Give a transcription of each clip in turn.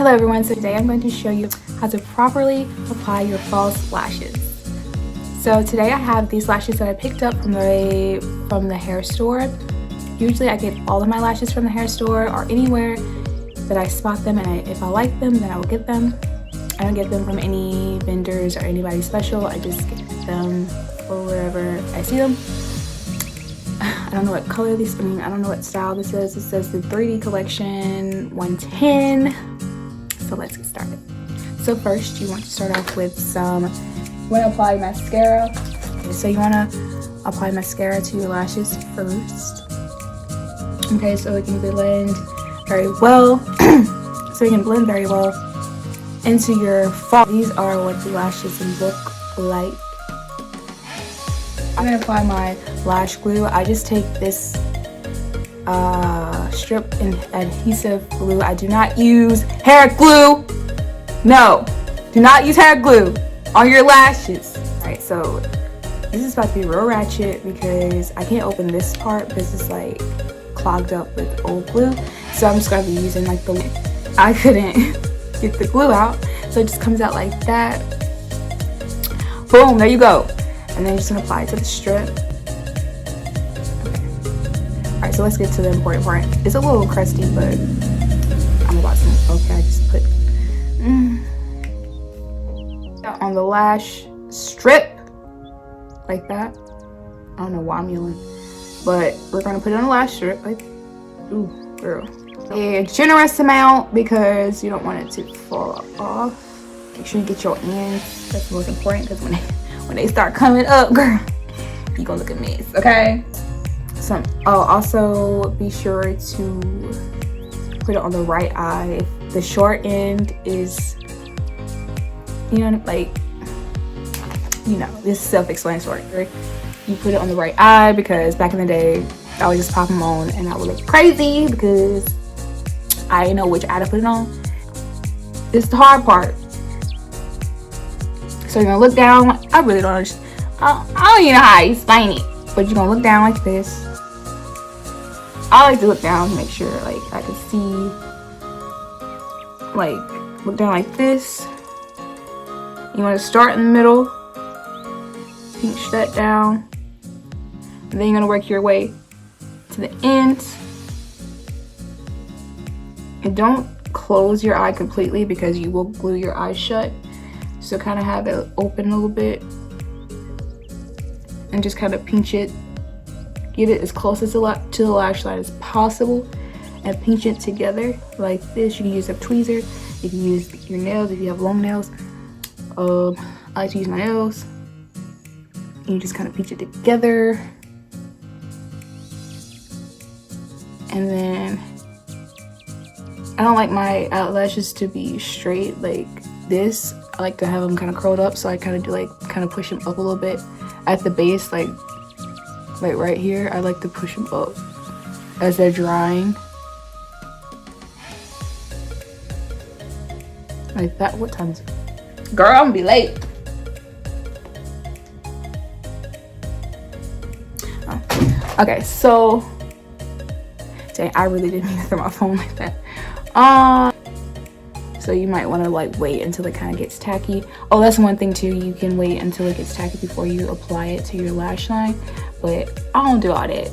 Hello everyone, so today I'm going to show you how to properly apply your false lashes. So today I have these lashes that I picked up from the hair store. Usually I get all of my lashes from the hair store or anywhere that I spot them, and if I like them then I will get them. I don't get them from any vendors or anybody special. I just get them or wherever I see them. I don't know what color I don't know what style this is. It says the 3D collection 110. So let's get started. So first you want to start off with you want to apply mascara. Okay, so you want to apply mascara to your lashes first. Okay, so it can blend very well. Into your fall. These are what the lashes look like. I'm gonna apply my lash glue. I just take this strip and adhesive glue. I do not use hair glue. No, do not use hair glue on your lashes. Alright, so this is about to be real ratchet because I can't open this part because it's like clogged up with old glue. So I'm just gonna be using like I couldn't get the glue out, so it just comes out like that. Boom, there you go. And then you're just gonna apply it to the strip. Alright, so let's get to the important part. It's a little crusty, but I'm about to. Okay, I just put on the lash strip like that. I don't know why I'm yelling, but we're gonna put it on the lash strip. Like, ooh, girl. A generous amount because you don't want it to fall off. Make sure you get your ends. That's the most important because when they start coming up, girl, you gonna look a mess. Okay. So also be sure to put it on the right eye. If the short end is, this is self-explanatory. Right? You put it on the right eye because back in the day, I would just pop them on and I would look crazy because I didn't know which eye to put it on. It's the hard part. So you're gonna look down. I really don't understand. I don't even know how to explain it, but you're gonna look down like this. I like to look down to make sure like I can see. Like look down like this. You want to start in the middle, pinch that down, and then you're gonna work your way to the end. And don't close your eye completely because you will glue your eye shut. So kind of have it open a little bit and just kind of pinch it. Get it as close as to the lash line as possible and pinch it together like this. You can use a tweezer. You can use your nails if you have long nails. I like to use my nails. And you just kind of pinch it together. And then I don't like my eyelashes to be straight like this. I like to have them kind of curled up, so I kind of push them up a little bit at the base, like right here. I like to push them up as they're drying, like that. What time is it? Girl, I'm gonna be late. Oh. Okay, so dang, I really didn't mean to throw my phone like that. So you might want to like wait until it kind of gets tacky. Oh, that's one thing too. You can wait until it gets tacky before you apply it to your lash line. But I don't do all that.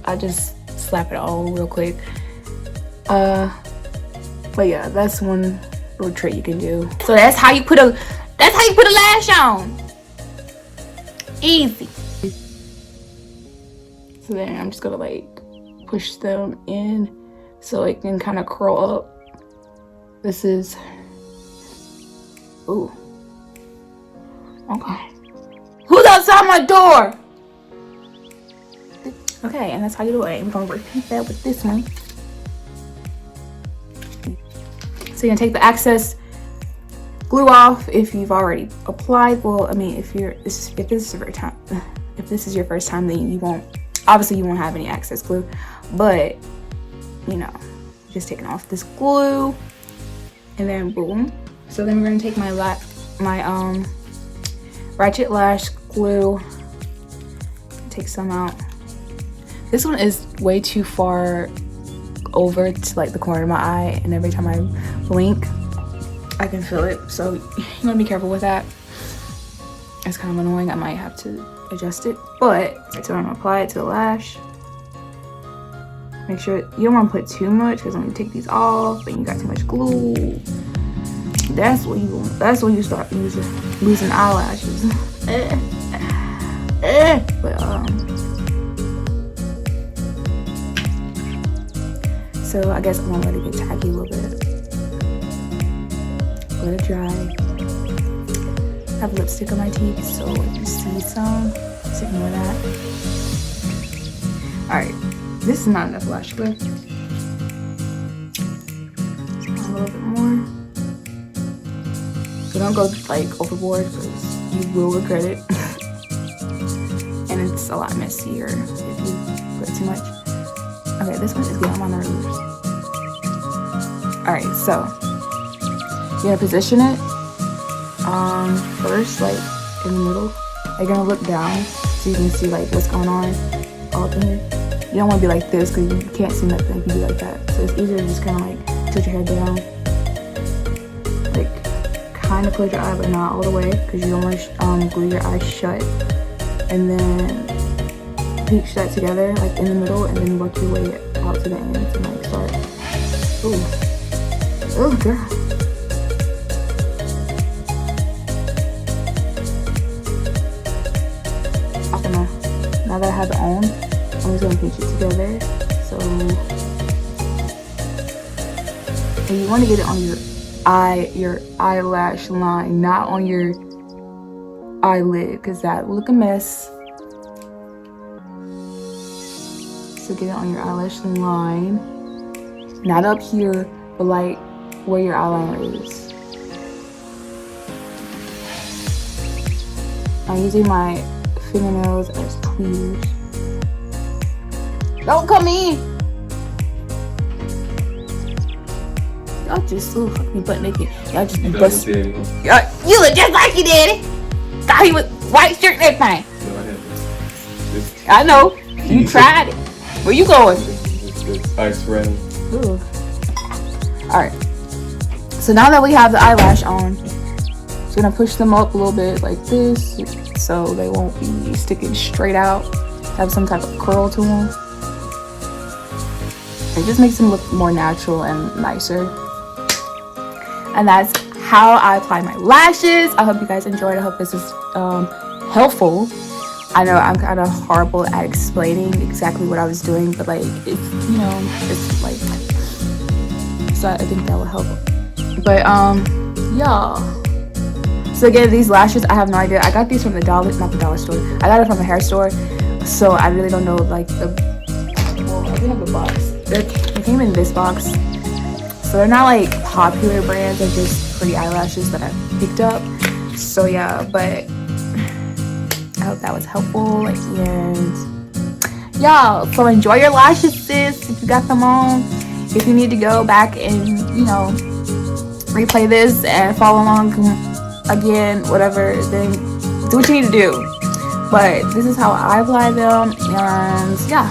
I just slap it all real quick. But yeah, that's one little trick you can do. So that's how you put a lash on. Easy. So then I'm just gonna like push them in so it can kind of curl up. This is, ooh, okay. Who's outside my door? Okay, and that's how you do it. I'm gonna repeat that with this one. So you're gonna take the excess glue off if you've already applied. Well, I mean, if this is your first time, then you won't have any excess glue. But just taking off this glue. And then boom. So then we're gonna take my ratchet lash glue, take some out. This one is way too far over to like the corner of my eye, and every time I blink I can feel it, so you want to be careful with that. It's kind of annoying. I might have to adjust it, but so I'm gonna apply it to the lash. Make sure you don't want to put too much, because when you take these off and you got too much glue, that's when you start losing eyelashes. But so I guess I'm gonna let it get tacky a little bit. Let it dry. I have lipstick on my teeth, so if you see some, just ignore that. Alright, this is not enough lash glue. A little bit more. So don't go like overboard, because you will regret it. And it's a lot messier if you put too much. Okay, this one is getting on my nerves. Alright, so you're gonna position it first, like in the middle. You're gonna look down so you can see like what's going on all up in here. You don't want to be like this, because you can't see nothing if you do like that. So it's easier to just kind of like tilt your head down, like kind of close your eye but not all the way, because you don't want to glue your eyes shut. And then pinch that together like in the middle, and then work your way out to the ends and like start. Oh girl. Now that I have it on, I'm just gonna pinch it together. So, and you want to get it on your eyelash line, not on your eyelid, because that will look a mess. So get it on your eyelash line, not up here, but like where your eyeliner is. I'm using my fingernails as tweezers. Don't come in! Y'all just fuck me butt naked. Y'all just bust. You look just like your daddy. Thought he was white shirt and everything. I know. You tried it. Where you going? It's ice red. Alright. So now that we have the eyelash on, just gonna push them up a little bit like this, so they won't be sticking straight out. Have some type of curl to them. It just makes them look more natural and nicer. And that's how I apply my lashes. I hope you guys enjoyed. I hope this is helpful. I know I'm kind of horrible at explaining exactly what I was doing, but like it's, you know, it's like, so I think that will help. But yeah. So again, these lashes, I have no idea. I got these from the not the dollar store. I got it from a hair store. So I really don't know like well, I do have the box. They came in this box. So they're not like popular brands, they're just pretty eyelashes that I picked up. So yeah, but I hope that was helpful. And y'all, so enjoy your lashes, sis, if you got them on. If you need to go back and, you know, replay this and follow along again, whatever, then do what you need to do. But this is how I apply them, and yeah.